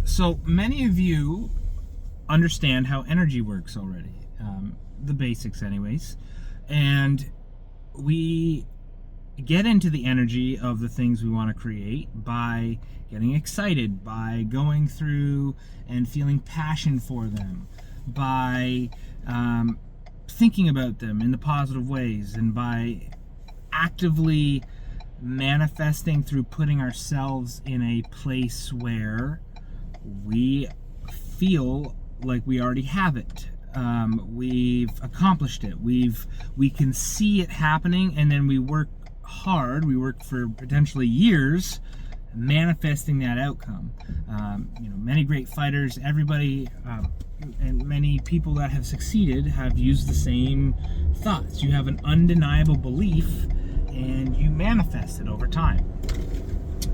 So many of you understand how energy works already, the basics anyways, and we get into the energy of the things we want to create by getting excited, by going through and feeling passion for them, by thinking about them in the positive ways, and by actively manifesting through putting ourselves in a place where we feel like we already have it. We've accomplished it. We can see it happening, and then we work hard. We work for potentially years manifesting that outcome. Many great fighters, everybody, and many people that have succeeded have used the same thoughts. You have an undeniable belief, and you manifest it over time.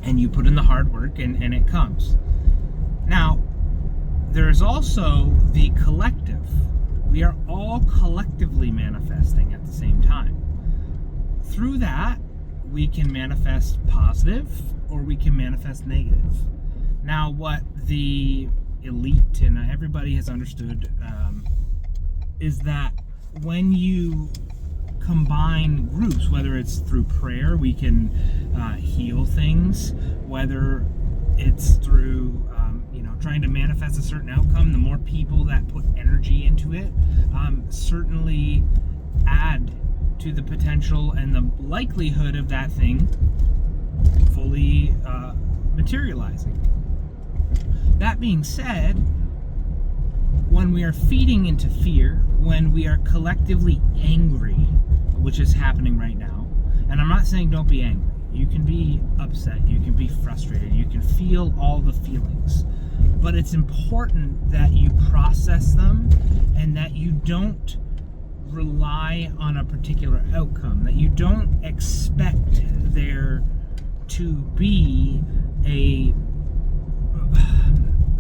And you put in the hard work, and it comes. Now, there is also the collective. We are all collectively manifesting at the same time. Through that, we can manifest positive or we can manifest negative. Now, what the elite and everybody has understood is that when you combine groups, whether it's through prayer, we can heal things, whether it's through trying to manifest a certain outcome, the more people that put energy into it certainly add to the potential and the likelihood of that thing fully materializing. That being said, when we are feeding into fear, when we are collectively angry, which is happening right now, and I'm not saying don't be angry. You can be upset, you can be frustrated, you can feel all the feelings. But it's important that you process them and that you don't rely on a particular outcome, that you don't expect there to be a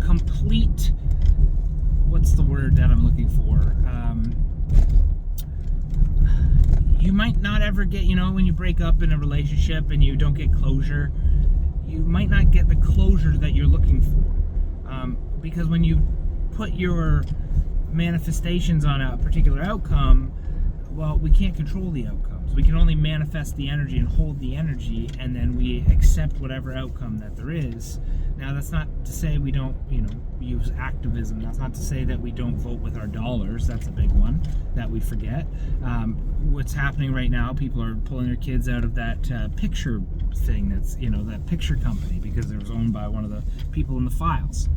complete, what's the word that I'm looking for? You might not ever get, when you break up in a relationship and you don't get closure, you might not get the closure that you're looking for. Because when you put your manifestations on a particular outcome, well, we can't control the outcomes. We can only manifest the energy and hold the energy, and then we accept whatever outcome that there is. Now, that's not to say we don't, use activism. That's not to say that we don't vote with our dollars. That's a big one that we forget. What's happening right now, people are pulling their kids out of that picture thing that's, that picture company, because it was owned by one of the people in the files.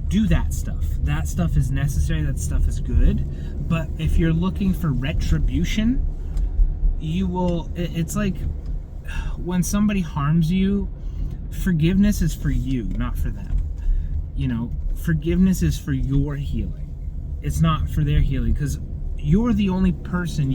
Do that stuff. That stuff is necessary. That stuff is good. But if you're looking for retribution, it's like when somebody harms you, forgiveness is for you, not for them. Forgiveness is for your healing. It's not for their healing, because you're the only person,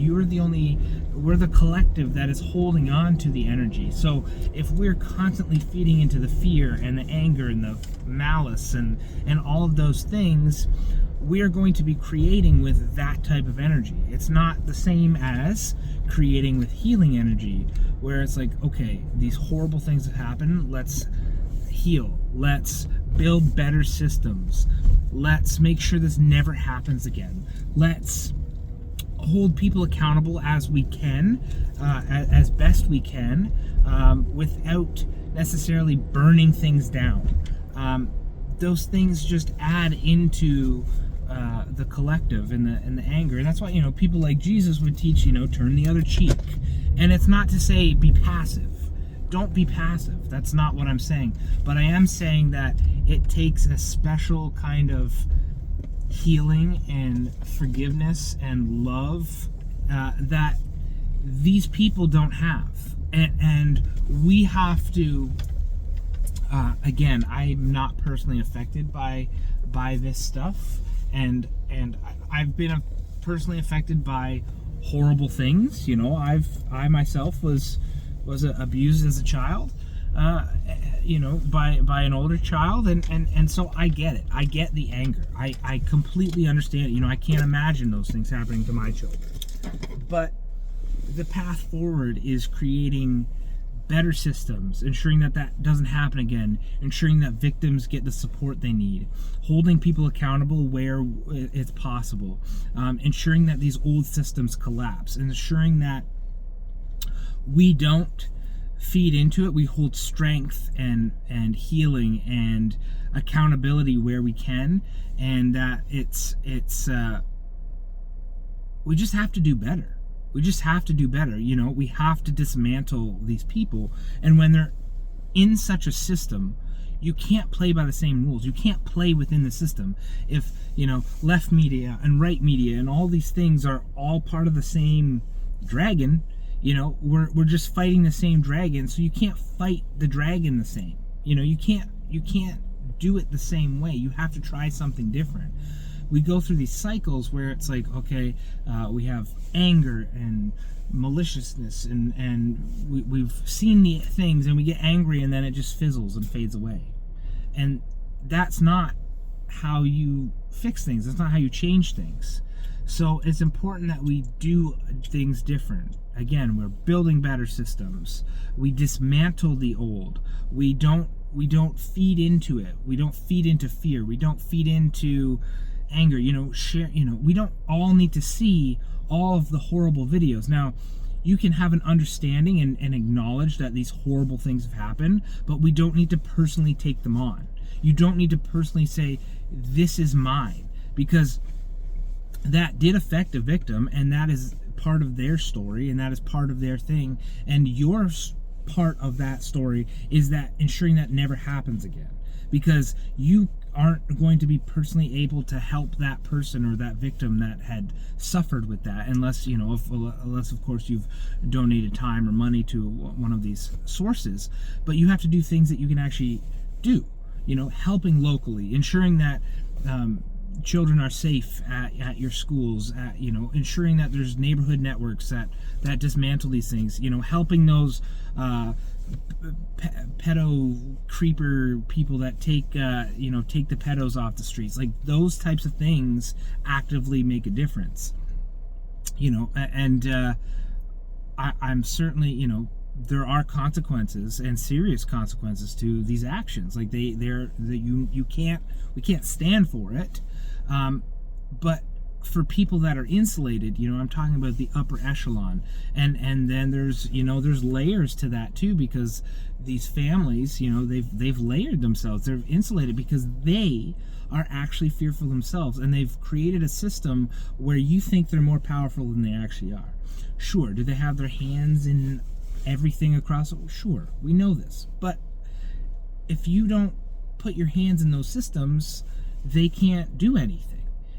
we're the collective that is holding on to the energy. So if we're constantly feeding into the fear and the anger and the malice and all of those things, we are going to be creating with that type of energy. It's not the same as creating with healing energy, where it's like, okay, these horrible things have happened, let's heal, let's build better systems, let's make sure this never happens again, let's hold people accountable as we can, as best we can, without necessarily burning things down. Those things just add into the collective and the anger, and that's why people like Jesus would teach turn the other cheek. And it's not to say be passive. Don't be passive. That's not what I'm saying. But I am saying that it takes a special kind of healing and forgiveness and love that these people don't have, and we have to. Again, I'm not personally affected by this stuff, and I've been personally affected by horrible things. I myself was abused as a child, by an older child, and so I get it. I get the anger. I completely understand it. I can't imagine those things happening to my children. But the path forward is creating better systems, ensuring that that doesn't happen again, ensuring that victims get the support they need, holding people accountable where it's possible, ensuring that these old systems collapse, and ensuring that we don't feed into it. We hold strength and healing and accountability where we can, and that it's we just have to do better. We just have to do better. You know, we have to dismantle these people. And when they're in such a system, you can't play by the same rules. You can't play within the system. If, you know, left media and right media and all these things are all part of the same dragon, you know, we're just fighting the same dragon. So you can't fight the dragon the same. You know, you can't do it the same way. You have to try something different. We go through these cycles where it's like, okay, we have anger and maliciousness, and we've seen the things, and we get angry, and then it just fizzles and fades away. And that's not how you fix things. That's not how you change things. So it's important that we do things different. Again, we're building better systems. We dismantle the old. We don't feed into it. We don't feed into fear. We don't feed into anger. You know, share. You know, we don't all need to see all of the horrible videos. Now, you can have an understanding and acknowledge that these horrible things have happened, but we don't need to personally take them on. You don't need to personally say, this is mine, because that did affect a victim, and that is part of their story, and that is part of their thing, and your part of that story is that ensuring that never happens again, because you aren't going to be personally able to help that person or that victim that had suffered with that, unless, you know, unless of course you've donated time or money to one of these sources. But you have to do things that you can actually do, you know, helping locally, ensuring that children are safe at your schools, you know, ensuring that there's neighborhood networks that dismantle these things, you know, helping those pedo creeper people that take the pedos off the streets. Like, those types of things actively make a difference, you know. And I'm certainly, you know, there are consequences, and serious consequences to these actions. Like, we can't stand for it. But for people that are insulated, you know, I'm talking about the upper echelon, and then there's layers to that too, because these families, you know, they've layered themselves. They're insulated because they are actually fearful themselves, and they've created a system where you think they're more powerful than they actually are. Sure, do they have their hands in everything across? Sure, we know this, but if you don't put your hands in those systems, they can't do anything.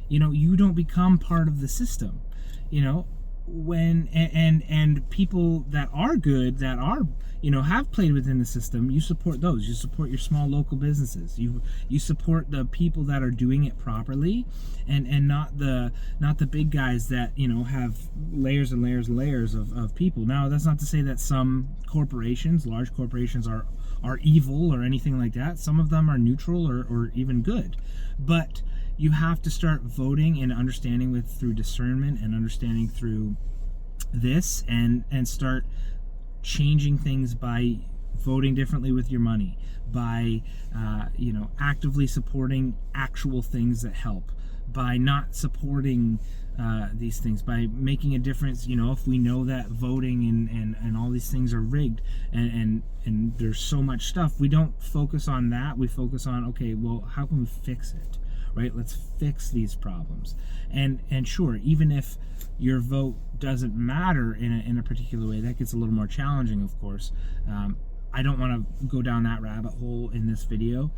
You know, you don't become part of the system. You know, when and people that are good, that are, you know, have played within the system, you support those. You support your small local businesses. You support the people that are doing it properly, and not the big guys that, you know, have layers and layers and layers of people. Now, that's not to say that some corporations, large corporations, are evil or anything like that. Some of them are neutral or even good. But you have to start voting and understanding through discernment and understanding through this, and start changing things by voting differently with your money, by you know, actively supporting actual things that help, by not supporting these things, by making a difference. You know, if we know that voting and all these things are rigged, and there's so much stuff, we don't focus on that. We focus on, okay, well, how can we fix it? Right? Let's fix these problems. And sure, even if your vote doesn't matter in a particular way, that gets a little more challenging, of course. I don't want to go down that rabbit hole in this video,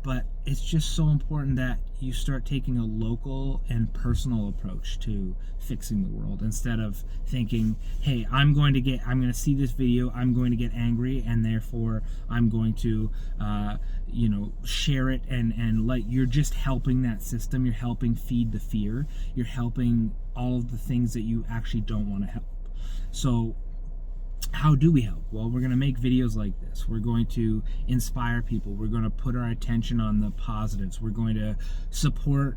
but it's just so important that you start taking a local and personal approach to fixing the world, instead of thinking, hey, I'm going to see this video, I'm going to get angry, and therefore I'm going to you know, share it, and like, you're just helping that system. You're helping feed the fear. You're helping all of the things that you actually don't want to help. So how do we help? Well, we're going to make videos like this. We're going to inspire people. We're going to put our attention on the positives. We're going to support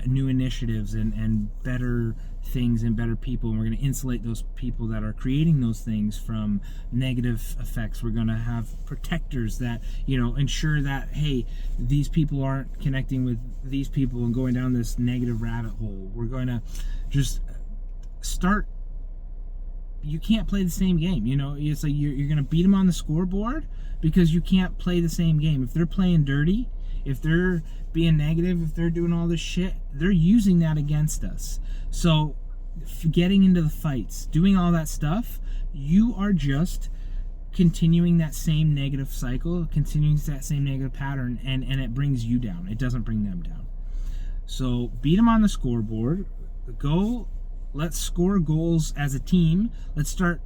new initiatives and better things and better people. And we're going to insulate those people that are creating those things from negative effects. We're going to have protectors that, ensure that, hey, these people aren't connecting with these people and going down this negative rabbit hole. We're going to just start. You can't play the same game. It's like you're going to beat them on the scoreboard because you can't play the same game. If they're playing dirty, if they're being negative, if they're doing all this shit, they're using that against us. So getting into the fights, doing all that stuff, you are just continuing that same negative cycle, continuing that same negative pattern, and it brings you down. It doesn't bring them down. So beat them on the scoreboard. Let's score goals as a team. Let's start,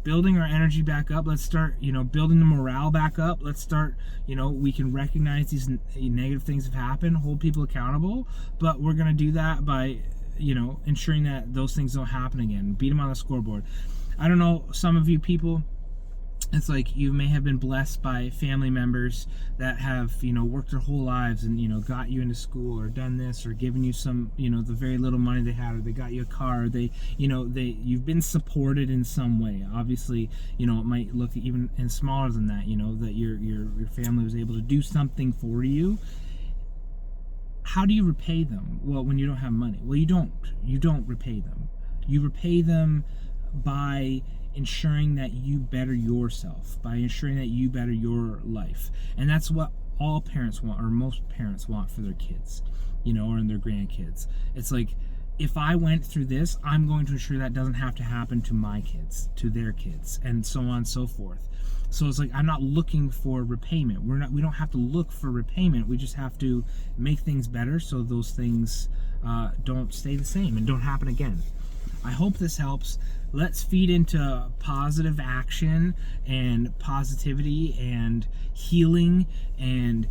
building our energy back up. Let's start, building the morale back up. Let's start, we can recognize these negative things have happened, hold people accountable, but we're going to do that by, ensuring that those things don't happen again. Beat them on the scoreboard. I don't know, some of you people, it's like you may have been blessed by family members that have, worked their whole lives and, got you into school or done this or given you some, the very little money they had, or they got you a car, you've been supported in some way. Obviously, it might look even and smaller than that, that your family was able to do something for you. How do you repay them? Well, when you don't have money. Well, you don't repay them. You repay them by ensuring that you better yourself, by ensuring that you better your life. And that's what all parents want, or most parents want for their kids, or in their grandkids. It's like, if I went through this, I'm going to ensure that doesn't have to happen to my kids, to their kids, and so on and so forth. So it's like, I'm not looking for repayment. We don't have to look for repayment. We just have to make things better so those things don't stay the same and don't happen again. I hope this helps. Let's feed into positive action and positivity and healing and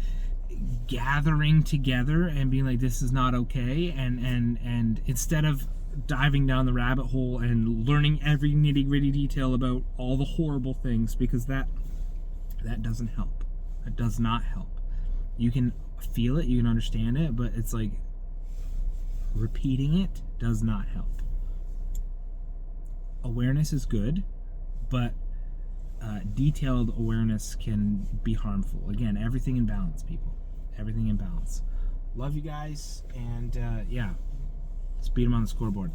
gathering together and being like, this is not okay. And instead of diving down the rabbit hole and learning every nitty-gritty detail about all the horrible things, because that doesn't help. That does not help. You can feel it, you can understand it, but it's like repeating it does not help. Awareness is good, but detailed awareness can be harmful. Again, everything in balance, people. Everything in balance. Love you guys, and let's beat them on the scoreboard.